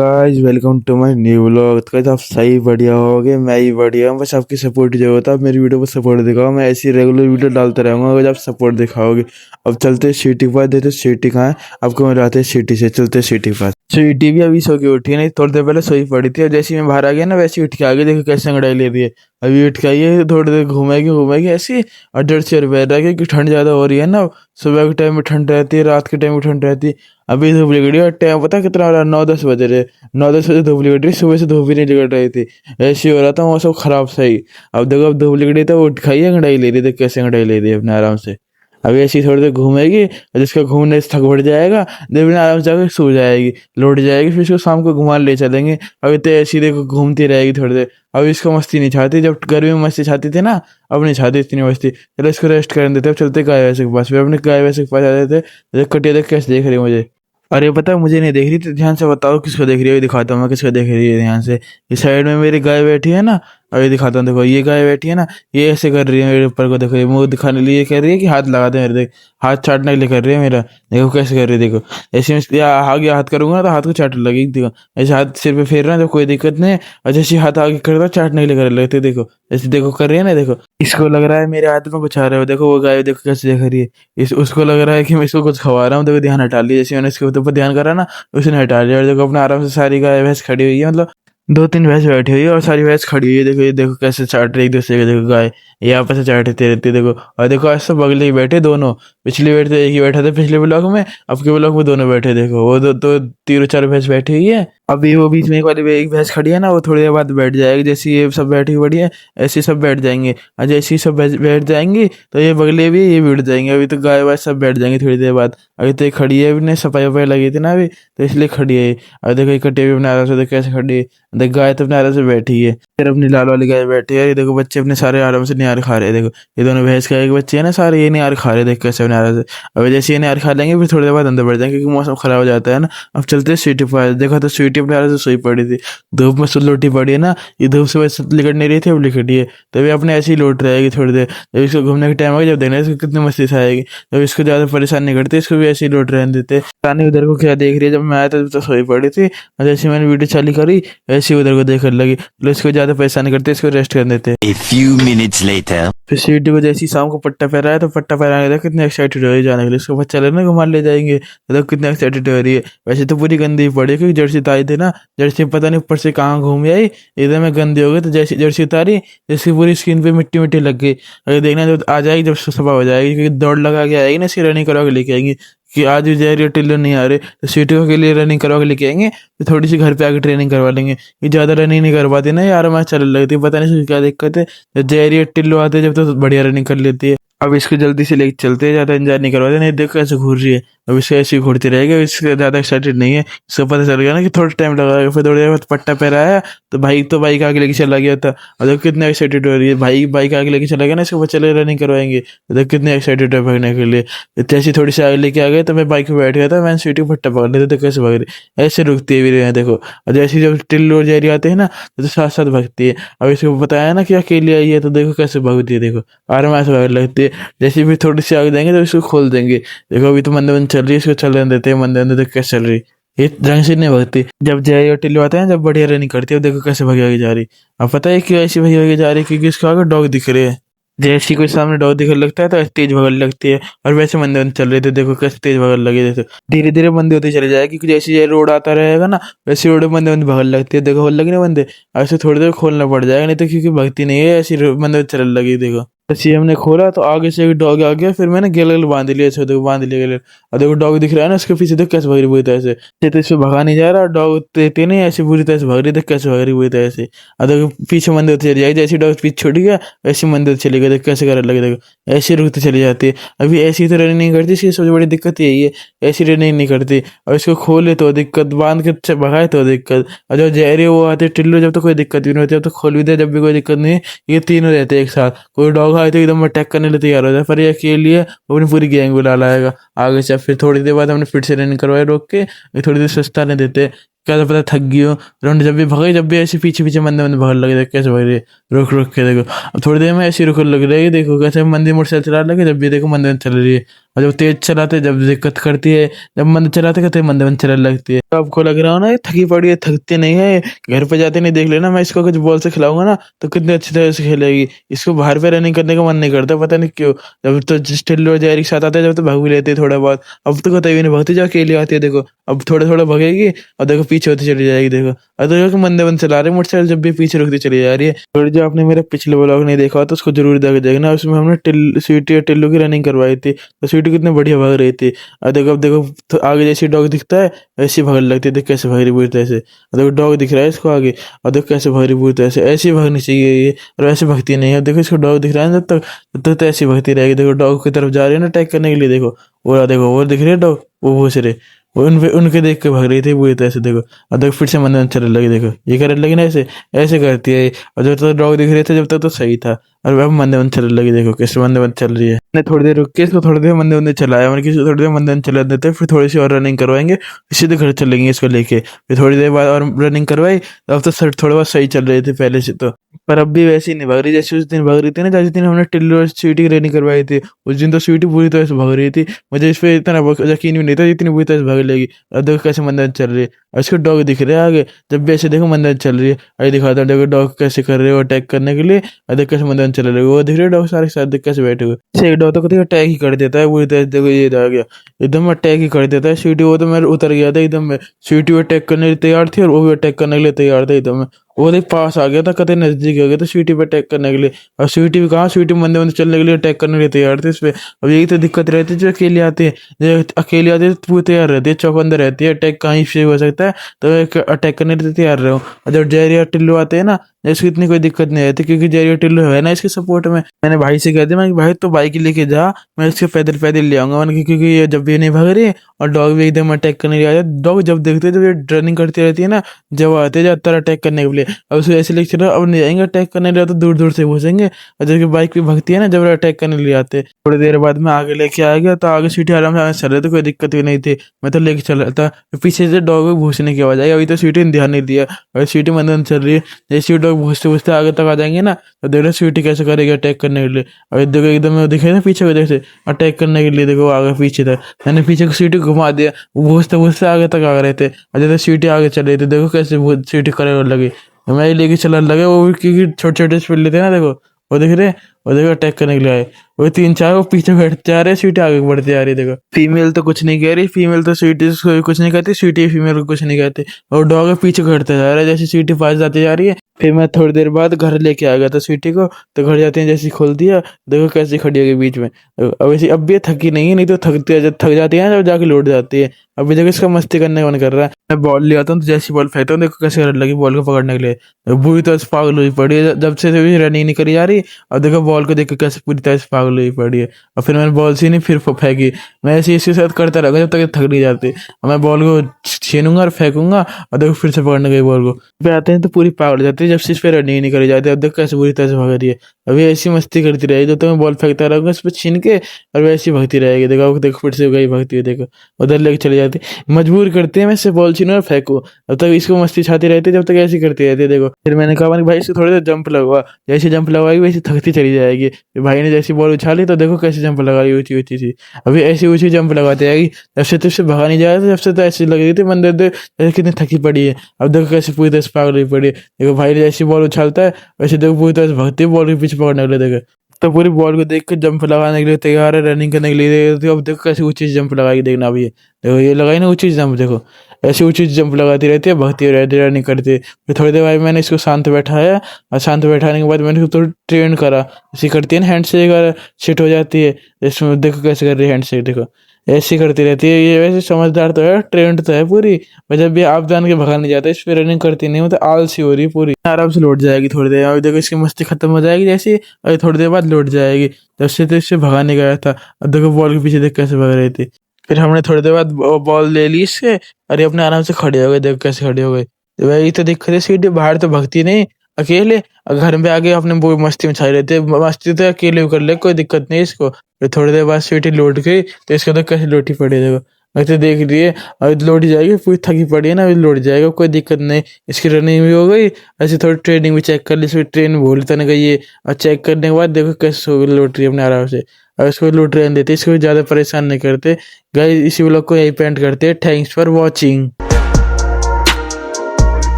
Guys welcome to my new vlog. तो guys आप सही बढ़िया होगे, मैं ही बढ़िया हूँ। बस आपकी सपोर्ट जो होता है, आप मेरी वीडियो पर सपोर्ट दिखाओ। मैं ऐसी रेगुलर वीडियो डालता रहूँगा अगर आप सपोर्ट दिखाओगे। अब चलते हैं सिटी के पास, देते सिटी कहाँ है आपको मिलाते हैं सिटी से। चलते हैं सिटी के पास। सिटी भी अभी सो के उठी है, नहीं थोड़ी देर पहले सोई पड़ी थी। और जैसे ही मैं बाहर आ गया ना, वैसे ही उठ के आ गई। देखो कैसे अंगड़ाई ले रही है। अभी उठ के आई है, थोड़ी देर घूमेगी घूमेगी ऐसी। और डेढ़ से बैठ रहा है क्योंकि ठंड ज़्यादा हो रही है ना। सुबह के टाइम में ठंड रहती है, रात के टाइम में ठंड रहती है। अभी धूप निकली और टाइम पता कितना हो रहा है? 9-10 बज रहे। 9-10 बजे धूप निकल रही, सुबह से धूप भी नहीं निकल रही थी। ऐसे हो रहा था मौसम खराब सही। अब देखो अब धूप निकली तो उठ खाई अंगड़ाई ले रही थी। कैसे अंगड़ाई ले रही है अपने आराम से। अभी ऐसी थोड़ी देर घूमेगी और जिसका घूमने से थक बढ़ जाएगा, देवी आराम से जाकर सो जाएगी, लौट जाएगी। फिर इसको शाम को घुमा ले चलेंगे। अभी तो ऐसी देखो घूमती रहेगी थोड़ी देर। अभी इसको मस्ती नहीं चाहती, जब गर्मी में मस्ती चाहती थी ना, अब नहीं चाहती इतनी मस्ती। चलो इसको रेस्ट करने देते। अब चलते गाय भैंस के पास। फिर अपने गाय भैंस के पास आ जाते। देख कटिया देख कैसे देख रही है मुझे। अरे पता है मुझे नहीं देख रही, तो ध्यान से बताओ किसको देख रही है। अभी दिखाता हूँ मैं किसको देख रही है ध्यान से। इस साइड में मेरी गाय बैठी है ना, अभी दिखाता हूँ। देखो ये गाय बैठी है ना, ये ऐसे कर रही है मेरे ऊपर को। देखो ये मुंह दिखाने के लिए कह रही है कि हाथ लगा दे मेरे। देख हाथ चाटने के लिए कर रही है मेरा। देखो कैसे कर रही है। देखो ऐसे में आगे हाथ करूंगा तो हाथ को चाटने लगेगी। देखो ऐसे हाथ सिर पे फेर रहा है तो कोई दिक्कत नहीं है। और जैसे आगे करता चाटने के लिए कर लेते। देखो ऐसे देखो कर रही है ना। देखो इसको लग रहा है मेरे हाथ में कुछ आ रहा है। देखो वो गाय देखो कैसे देख रही है। इस उसको लग रहा है कि मैं इसको कुछ खवा रहा हूँ। देखो ध्यान हटा लिया, जैसे मैंने इसके ऊपर ध्यान करा ना, उसने हटा लिया। और देखो अपने आराम से सारी गाय भैंस खड़ी हुई है, मतलब 2-3 भैंस बैठी हुई है और सारी भैंस खड़ी हुई है। देखो ये देखो कैसे चाट रही एक दूसरे को। देखो गाय ये आपस में चाटती रहती है। देखो और देखो आज सब बगले ही बैठे दोनों। पिछली बार तो एक ही बैठा था पिछले ब्लॉक में, अब के ब्लॉक में दोनों बैठे। देखो वो दो तीनों चार भैंस बैठी हुई है। अभी वो बीच में एक वाली एक भैंस खड़ी है ना, वो थोड़ी देर बाद बैठ जाएगी। जैसे ये सब बैठी हुई है ऐसे सब बैठ जाएंगे। और जैसे ही सब बैठ जाएंगी तो ये बगले भी ये भी उठ जाएंगे। अभी तो गाय वाय सब बैठ जाएंगे थोड़ी देर बाद। अभी तो ये खड़ी है, अभी ने सफाई वफाई लगी थी ना अभी, तो इसलिए खड़ी है। और देखो ये कटे हुए अपने आराम से। देखो कैसे खड़ी है। देख गाय तो अपने आराम से बैठी है, फिर अपनी लाल वाली गाय बैठी है। ये देखो बच्चे अपने सारे आराम से निहार खा रहे हैं। देखो ये दोनों भैंस का एक बच्चे है ना, सारे ये निहार खा रहे हैं। देख कैसे अपने आराम से। अब जैसे ये निहार खा लेंगे फिर थोड़ी देर बाद अंदर बढ़ जाएंगे क्योंकि मौसम खराब हो जाता है ना। अब चलते हैं स्वीटी पर। देखो तो स्वीटी अपने आराम से सोई पड़ी थी, धूप में सुल लोटी पड़ी है ना। ये धूप से वैसे लिकट नहीं रही थी, अब लिकटी है। तो ये अपने ऐसे ही लौट रहेगी थोड़ी देर। जब इसको घूमने का टाइम आएगा, जब देखना इसको कितनी मस्ती से आएगी। जब इसको ज्यादा परेशान नहीं करते, इसको भी ऐसे ही लौट रहने देते। रानी उधर को क्या देख रही है, जब मैं आया था तो सोई पड़ी थी। और जैसे मैंने वीडियो चालू करी ऐसे ही उधर को देखने लगी। तो इसको ज्यादा परेशान नहीं करते, इसको रेस्ट करने देते। A few minutes later. फिर सीटी को जैसे ही शाम को पट्टा पहराया तो पट्टा पहराने देखो कितने एक्साइटेड हो रही है जाने के लिए। उसको पता चले ना घुमा ले जाएंगे, तो कितने एक्साइटेड हो रही है। वैसे तो पूरी गंदी पड़ी है क्योंकि जर्सी उतारी थी ना। जर्सी पता नहीं ऊपर से कहाँ घूम आई, एकदम में गंदी हो गई। तो जैसी जर्सी उतारी, जैसी पूरी स्किन पे मिट्टी मिट्टी लग गई। अगर देखना जब आ जाएगी, जब सफा हो जाएगी, क्योंकि दौड़ लगा के आएगी ना, इसकी रनिंग करवा के लेके आएंगी। कि आज भी जा रही है टिल्लो नहीं आ रहे, तो सीटियों के लिए रनिंग करवा के लेके आएंगे। तो थोड़ी सी घर पे आके ट्रेनिंग करवा लेंगे। ये ज़्यादा रनिंग नहीं करवाती ना यार, मैं चल लगती है, पता नहीं इसकी क्या दिक्कत है। जब जा रही है टिल्लो आते जब तो बढ़िया रनिंग कर लेती है। अब इसको जल्दी से लेके चलते हैं, ज़्यादा इंतजार नहीं करवाते। नहीं देखो कैसे घूर रही है। अब इसको ऐसे ही घूरती रहेगी। अब इससे ज़्यादा एक्साइटेड नहीं है, इसको पता चल गया ना कि थोड़ा टाइम लगेगा। फिर थोड़ी देर बाद पट्टा पहराया तो बाइक आगे लेके चला गया था। और देखो कितने एक्साइटेड हो रही है। बाइक आगे लेके चला गया ना, इसको चले रनिंग करवाएंगे। तो देखो कितने एक्साइटेड है भागने के लिए। जैसे थोड़ी सी आगे लेके आ गए तो मैं बाइक पे बैठ गया था। मैंने सीटी को फट्टा पकड़ लिया था। तो कैसे भाग रही ऐसे रुकती है भी रहे हैं देखो। और जैसे जब टिल्लू और जेरी आते हैं ना, तो साथ साथ भागती है। अब इसको बताया ना कि अकेली आई है, तो देखो कैसे भागती है। देखो आराम से भाग लगती है। जैसे भी थोड़ी सी आगे देंगे तो इसको खोल देंगे। देखो अभी तो मंद मंद चल रही है, इसको चलने देते हैं मंद मंद। देखो कैसे चल रही है, ये ढंग से नहीं भागती। जब जय और टिल्लू आते हैं, जब बढ़िया रनिंग करती है, देखो कैसे भागी जा रही। अब पता है क्यों ऐसी भागी जा रही है, क्योंकि इसको आगे डॉग दिख रहे हैं। जैसे कोई सामने डॉग दिखने लगता है तो ऐसे तेज भगल लगती है। और वैसे मंदे मंद चल रहे थे, देखो कैसे तेज भगल लगे। जैसे धीरे धीरे मंदे होते चले जाएगी, क्योंकि जैसे ये रोड आता रहेगा ना, वैसे रोड मंदे मंद भगल लगती है। देखो होल लगी ना मंदे, ऐसे थोड़ी देर खोलना पड़ जाएगा, नहीं तो क्योंकि भगती नहीं है, ऐसी मंदे चलने लगी। देखो जैसे हमने खोला तो आगे से एक डॉग आ गया, फिर मैंने गेल बांध लिया। अच्छा देखो बांध लिया गेल। और देखो डॉग दिख रहा है ना, उसके पीछे देख कैसे भाग रही बुरी तरह से। तो इस पे भगा नहीं जा रहा, डॉग तेते नहीं ऐसी बुरी तरह से भाग रही। देख कैसे भाग रही बुरी तरह से। और देखो पीछे मंदिर चली जाएगी, जैसे डॉग पीछे छूट गया वैसे मंदिर चली गई। देख कैसे करने लगे। देखो ऐसी रुकती चली जाती है। अभी ऐसी तो रनिंग नहीं करती, इसकी सबसे बड़ी दिक्कत यही है, ऐसी रनिंग नहीं करती। और इसको खोले तो दिक्कत, बांध के भगाए तो दिक्कत। और जो जहरे वो आते टिल्लू, जब तो कोई दिक्कत भी नहीं होती, जब तो खोल भी दे जब भी कोई दिक्कत नहीं है। ये तीनों रहते हैं एक साथ। कोई डॉग आए तो एकदम अटैक करने लिए तैयार हो जाए, पर ये अकेले है, वो अपनी पूरी गैंग बुला लाएगा आगे से। फिर थोड़ी देर बाद हमने फिर से रनिंग करवाए रोक के, थोड़ी देर सस्ता नहीं देते। क्या पता थक गई हो, राउंड जब भी भगे, जब भी ऐसे पीछे पीछे मंदिर मंदिर भगल लगे। देखो कैसे भाग रही है, रुक रुक के। देखो अब थोड़ी देर में ऐसी रुकने लग रही है। देखो कैसे मंदिर मोटरसाइकिल चला लगे, जब भी देखो मंदिर चल रही है। और जब तेज चलाते जब दिक्कत करती है, जब मंद चलाते कहते मंद मंद चलने लगती है। तो आपको लग रहा हो ना ये थकी पड़ी है, थकती नहीं है, घर पे जाते नहीं देख लेना, मैं इसको कुछ बॉल से खिलाऊंगा ना तो कितने अच्छी तरह से खेलेगी। इसको बाहर पे रनिंग करने का मन नहीं करता, पता नहीं क्यों। जब तो स्टिल जैरी के साथ आते हैं जब तो भाग भी लेती है थोड़ा बहुत, अब तो कतई भी नहीं भागती, जो अकेली आती है देखो, अब थोड़ा थोड़ा भगेगी और देखो पीछे होती चली जाएगी देखो। और देखो कि मंदे मंद चला रहे मोटरसाइकिल, जब भी पीछे रुकती चली जा रही है। और जो आपने मेरा पिछले ब्लॉग नहीं देखा हो तो उसको जरूर देख देखना, उसमें हमने स्वीटी और टिल्लू की रनिंग करवाई थी, तो स्वीटी कितनी बढ़िया भाग रही थी। और देखो अब देखो तो आगे जैसे डॉग दिखता है ऐसी भागने लगती है, देख कैसे भाग रही पूरी ऐसे। और देखो डॉग दिख रहा है इसको आगे, और देखो कैसे भाग रही पूरी ऐसे, ऐसी भागनी चाहिए ये, और ऐसे भागती नहीं है। देखो इसको डॉग दिख रहा है जब तक तो ऐसी भागती रहेगी। देखो डॉग की तरफ जा रही है ना अटैक करने के लिए, देखो वो देखो वो दिख रही है डॉग, वो भूस रहे, वो उनके देख के भाग रही थी पूरी तरह से देखो। और देखो फिर से मन चलने लगी, देखो ये करने लगी ना ऐसे, ऐसे करती है। और जब तक डॉग दिख रहे थे जब तक तो सही था, और अब मंदे मंद चलने लगी, देखो कैसे मंदे मंद चल रही है। मैंने थोड़ी देर रुक के इसको थोड़ी देर मंदे मंदे चलाया, मैंने किसी थोड़ी देर मंदे मंद चला देते, फिर थोड़ी सी और रनिंग करवाएंगे, फिर सीधे घर चलेंगे इसको लेके। फिर थोड़ी देर बाद और रनिंग करवाई, अब तो सर थोड़ा बहुत सही चल रहे थे पहले से तो, पर अब भी वैसे ही नहीं भाग रही जैसे उस दिन भाग रही थी ना, जिस दिन हमने टिल्लू और स्वीटी की रनिंग करवाई थी। उस दिन तो स्वीटी पूरी तरह से भाग रही थी, मुझे इस पर इतना यकीन भी नहीं था इतनी बुरी तरह से भाग लेगी। और देखो कैसे मंदन चल रही है, और इसको डॉग दिख रहा है आगे, जब भी ऐसे देखो मंदन चल रही है। अरे दिखाता हूँ देखो डॉग कैसे कर रहे हो अटैक करने के लिए, और देखो कैसे मंदन चल रहे हो, वो दिख रहे डॉग सारे साथ देख कैसे बैठे हुए। एक डॉग तो कभी अटैक ही कर देता है पूरी तरह से, देखो ये आ गया एकदम अटैक ही कर देता है। स्वीटी वो तो मैं उतर गया था एकदम, मैं स्वीटी अटैक करने के लिए तैयार थी और वो भी अटैक करने के लिए तैयार था एकदम। वो देख पास आ गया था, कतई नजदीक हो गया था स्वीटी पे अटैक करने के लिए, और स्वीटी भी कहाँ, स्वीटी मंदे मंदे चलने के लिए अटैक करने के लिए तैयार थे इस पे। अब यही तो दिक्कत रहती है जो अकेले आते हैं, जो अकेले आते हैं तो पूरी तैयार रहती है, चौकंदर रहती है, अटैक कहीं से हो सकता है तो अटैक करने के लिए तैयार रहो। और जब जेरी और टिल्लू आते हैं ना, इसको इतनी कोई दिक्कत नहीं रहती, क्योंकि जेरी और टिल्लू है ना इसके सपोर्ट में। मैंने भाई से कह दिया, मैं भाई तो बाइक लेके जा, मैं इसके पैदल पैदल ले आऊंगा, मैंने क्योंकि ये जब भी नहीं भाग रही है और डॉग भी एकदम अटैक करने आ जाए। डॉग जब देखते हैं जब ये रनिंग करती रहती है ना, जब आते हैं ज्यादातर अटैक करने के लिए, अब उसको ऐसे लेके चलो, अब नहीं आएंगे अटैक करने के लिए तो दूर दूर से घुसेंगे। और जबकि बाइक भी भगती है ना, जब अटैक करने के लिए आते हैं। थोड़ी देर बाद में आगे लेके आ गया, तो आगे सीटी आराम से चल रहे थे, कोई दिक्कत भी नहीं थी, मैं तो लेके चल रहा था। पीछे से डॉग को घुसने की आवाज आई, अभी तो सीटी ने ध्यान नहीं दिया, और सीटी मंदन चल रही है। जैसे डॉग घुसते घुसते आगे तक आ जाएंगे ना, तो देख रहे सीटी कैसे करेगी अटैक करने के लिए। अभी देखो एकदम दिखे ना पीछे को, जैसे अटैक करने के लिए देखो आगे पीछे तक, मैंने पीछे को सीटी घुमा दिया, वो घुसते घुसते आगे तक आ रहे थे, और जैसे सीटी आगे चल रही थी, देखो कैसे सीटी करे लगे, मैं ही लेके चलाने लगे। वो भी क्योंकि छोटे छोटे स्पीड लेते हैं ना, देखो वो देख रहे, वो देखो अटैक करने के लिए आए, वो तीन चार वो पीछे बैठते आ रहे, सीटी आगे बढ़ते आ रही। देखो फीमेल तो कुछ नहीं कह रही, फीमेल तो स्वीटी को कुछ नहीं कहती, स्वीटी फीमेल को कुछ नहीं कहती, और डॉग पीछे घटते जा रहा है जैसे स्वीटी पास जाती जा रही है। फिर मैं थोड़ी देर बाद घर लेके आ गया था स्वीटी को, तो घर जाते हैं जैसे खोल दिया, देखो कैसे खड़ी होगी बीच में। अब ऐसी अब भी थकी नहीं है, नहीं तो थकती है, जब थक जाती है ना जब जाके लौट जाती है। अभी देखो इसका मस्ती करने का मन कर रहा है, मैं बॉल ले आता हूँ तो जैसी बॉल फेंकता हूँ देखो कैसे करने लगी बॉल को पकड़ने के लिए। बुरी तरह से पागल हुई पड़ी है, जब से रनिंग नहीं करी जा रही, और देखो बॉल को देख के कैसे पूरी तरह से पागल हुई पड़ी है। और फिर मैंने बॉल से नहीं फिर फेंकी, मैं ऐसे इसके साथ करता रहूंगा जब तक थक नहीं जाती। और मैं बॉल को छीनूंगा और फेंकूंगा, और देखो फिर से पकड़ने गई बॉल को, पे आते हैं तो पूरी पागल हो जाती है, जब से इस पर रनिंग नहीं करी जाती। अब देखो कैसे बुरी तरह से भाग रही है, अभी ऐसी मस्ती करती रहेगी, जब तक मैं बॉल फेंकता रहूंगा इस पर छीन के, और वैसी भगती रहेगी। देखो देखो फिर से गई भगती है, देखो उधर लेके चली जाती, मजबूर करते हैं मैं इससे बॉल छीनूं और फेंकूं, तब तक इसको मस्ती छाती रहती है, जब तक ऐसी करती रहती है। देखो फिर मैंने कहा भाई इसको थोड़ी देर जंप लगवा, जैसे जंप लगवाएगी वैसे थकती चली जाएगी। फिर भाई ने जैसी बॉल उछाली तो देखो कैसे जंप लगा रही ऊंची ऊंची सी, अभी ऐसी ऊंची जंप लगाती आएगी। जब से तुझसे भगा नहीं जा रहा था, जब से तो ऐसी लग रही थी मंदिर जैसे कितनी थकी पड़ी है। अब देखो कैसे पूरी तरह से पागल हुई पड़ी है। देखो भाई ने जैसी बॉल उछालता है वैसे देखो पूरी तरह से भगती है बॉल के पीछे पकड़ने के लिए। देखो तो पूरी बॉल को देख के जंप लगाने के लिए तैयार है, रनिंग करने के लिए। तो अब देखो कैसे ऊंची जंप लगाएगी, देखना अभी देखो ये लगाई ना ऊंची जंप, देखो ऐसी ऊंची जंप लगाती रहती है, भगती रहती है, रनिंग करती है। फिर थोड़ी देर बाद मैंने इसको शांत बैठाया, और शांत बैठाने के बाद मैंने इसको थोड़ा ट्रेन करा, ऐसी करती है ना हैंड शेक, अगर सेट हो जाती है इसमें, देखो कैसे कर रही है हैंड शेक, देखो ऐसी करती रहती है ये। वैसे समझदार तो है, ट्रेंड तो है पूरी, पर जब भी आप जान के भगा नहीं जाता, इस पर रनिंग करती नहीं, मतलब आलसी हो रही है पूरी, आराम से लौट जाएगी थोड़ी देर। अभी देखो इसकी मस्ती खत्म हो जाएगी जैसे, और थोड़ी देर बाद लौट जाएगी। जब से तो इससे भगाने गया था, अब देखो बॉल के पीछे देख कैसे भग रही थी। फिर हमने थोड़ी देर बाद बॉल ले ली इससे, और ये अपने आराम से खड़े हो गए, देखो कैसे खड़े हो गए। तो वही तो दिक्कत है, सीट बाहर तो भगती नहीं अकेले, और घर में आगे अपने वो मस्ती में छाई रहते हैं, मस्ती तो अकेले भी कर ले, कोई दिक्कत नहीं इसको। फिर थोड़ी देर बाद सीटी लौट गई, तो इसको तो कैसे लौटी पड़ी देखो। वैसे देख रही है, अभी लौट जाएगी, पूरी थकी पड़ी है ना, अभी लौट जाएगा, कोई दिक्कत नहीं। इसकी रनिंग भी हो गई, ऐसे थोड़ी ट्रेनिंग भी चेक कर ली, इसकी ट्रेन भूल तो नहीं गई है। और चेक करने के बाद देखो कैसे लौट रही है अपने आराम से। और इसको लौट रहने देते, इसको ज़्यादा परेशान नहीं करते। गाइस इसी व्लॉग को यही पेंट करते हैं। Thanks for watching.